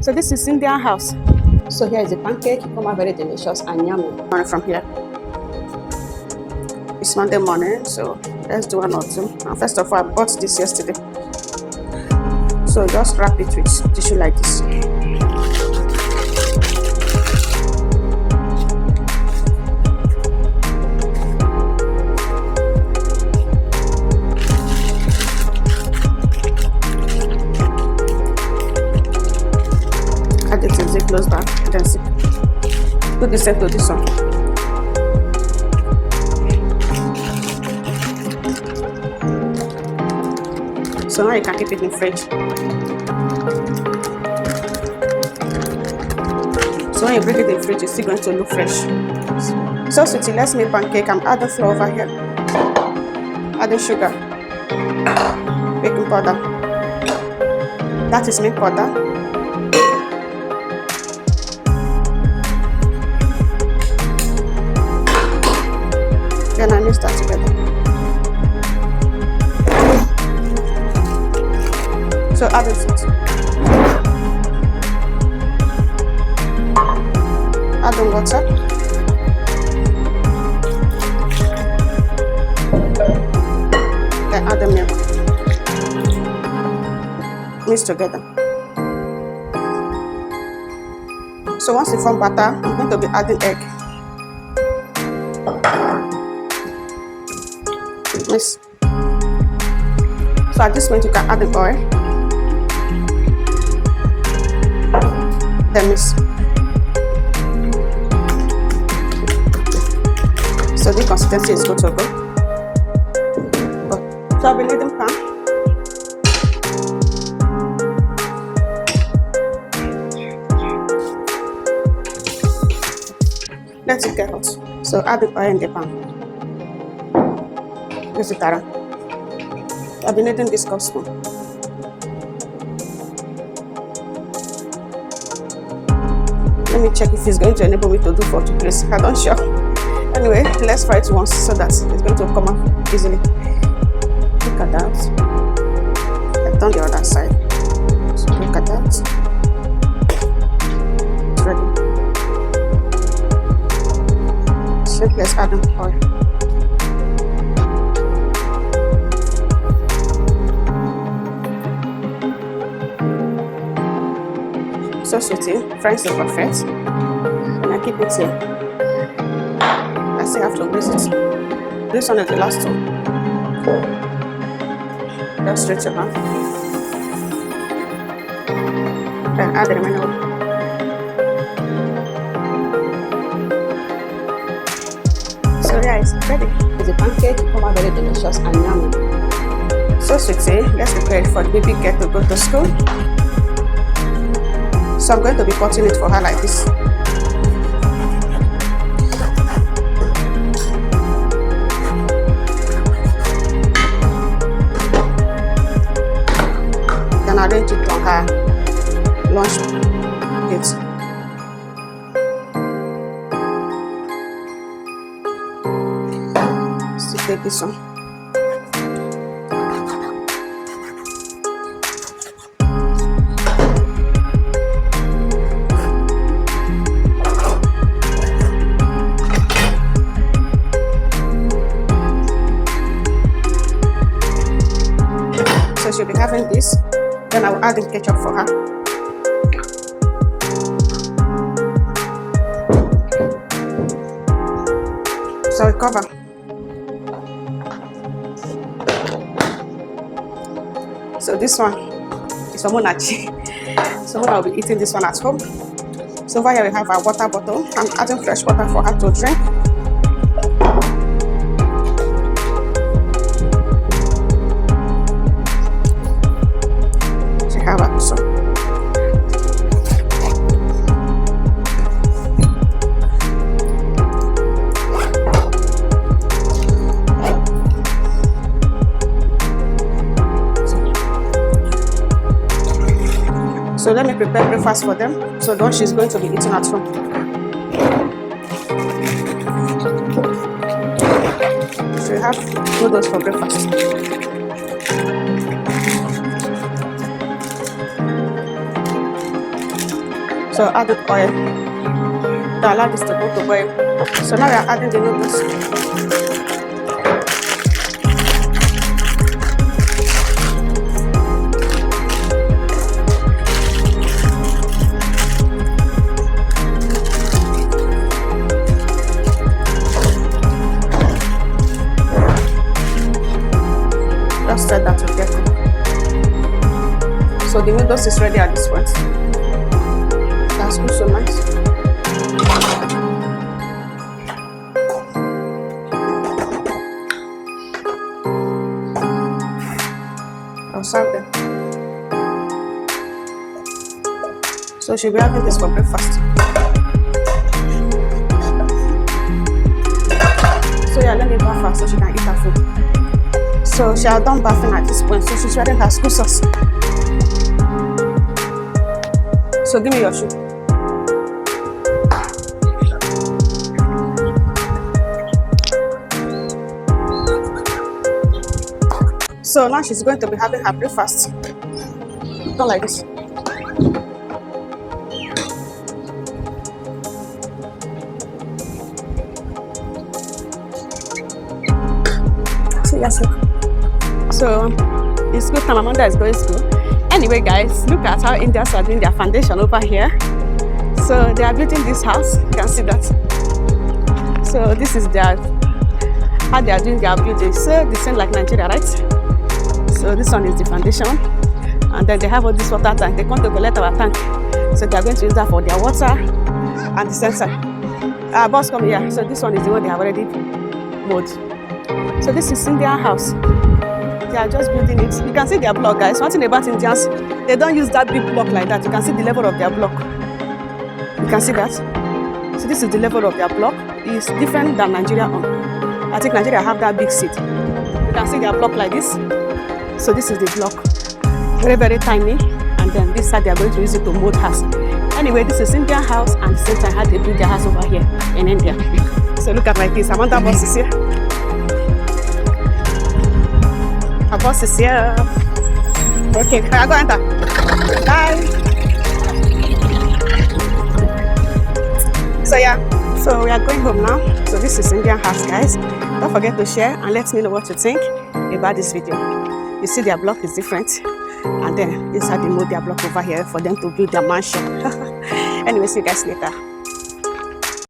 So this is Indian house. So here is the pancake. Come out very delicious and yummy. From here. It's Monday morning, so let's do one or two. And first of all, I bought this yesterday. So just wrap it with tissue like this. Add it to the close back, then see. Put the same to this one. So now you can keep it in fridge. So when you bring it in fridge, it's still going to look fresh. So sweetie, let's make pancake. I'm adding flour over here. Adding sugar. Baking powder. That is milk powder. Then I mix that together. So add it. Add the water. Then add the milk. Mix together. So once you form batter, I'm going to be adding egg. Mix. So at this point you can add the oil. Then mix. So the consistency is good to go. So I'll be leaving pan. Let it get hot. So add the oil in the pan. Use it around. I've been needing this cup spoon. Let me check if it's going to enable me to do 40 plates. I'm not sure. Anyway, let's try it once so that it's going to come out easily. Look at that. I've done the other side. So look at that. It's ready. So let's add the oil. So sweetie, fries are perfect. And I keep it here. I still have to grease it. This one is the last one. Just straight your hand. Then add the remaining one. So yeah, it's ready. It's a pancake. Come out very delicious and yummy. So sweetie, let's prepare it for the baby girl to go to school. So I'm going to be cutting it for her like this. Then I'll arrange it on her lunch plate. So take this one. She'll be having this, then I will add the ketchup for her. So we cover. So this one is for Monachi. So Mona will be eating this one at home. So over here we have our water bottle. I'm adding fresh water for her to drink. So let me prepare breakfast for them. So the one she's going to be eating at home. So we have noodles for breakfast. So added oil to allow this to go to boil. So now we are adding the noodles. Just set that to get cooked. So the noodles is ready at this point. That's good, so nice. I'll serve them. So she'll be having this for breakfast. So yeah, let me bath her so she can eat her food. So she has done bathing at this point, so she's ready her school sauce. So give me your shoe. So now she's going to be having her breakfast. Not like this. So yes, so it's good time. Amanda is going to school. Anyway, guys, look at how Indians are doing their foundation over here. So they are building this house. You can see that. So this is how they are doing their building. So the same like Nigeria, right? So this one is the foundation, and then they have all this water tank. They come to collect our tank, so they are going to use that for their water and the sensor. Boss, come here. So this one is the one they have already mowed. So this is Indian house. They are just building it. You can see their block, guys. One thing about Indians, they don't use that big block like that. You can see the level of their block. You can see that. So this is the level of their block. It's different than Nigeria. I think Nigeria have that big seat. You can see their block like this. So this is the block, very, very tiny. And then this side they are going to use it to mold house. Anyway, this is Indian house, and the same time how they build their house over here in India. So look at my kids. Amanda boss is here. Our boss is here. Okay, I go enter. Bye. So yeah, so we are going home now. So this is Indian house, guys. Don't forget to share and let me know what you think about this video. You see their block is different, and then this is how they move their block over here for them to build their mansion. Anyway, see you guys later.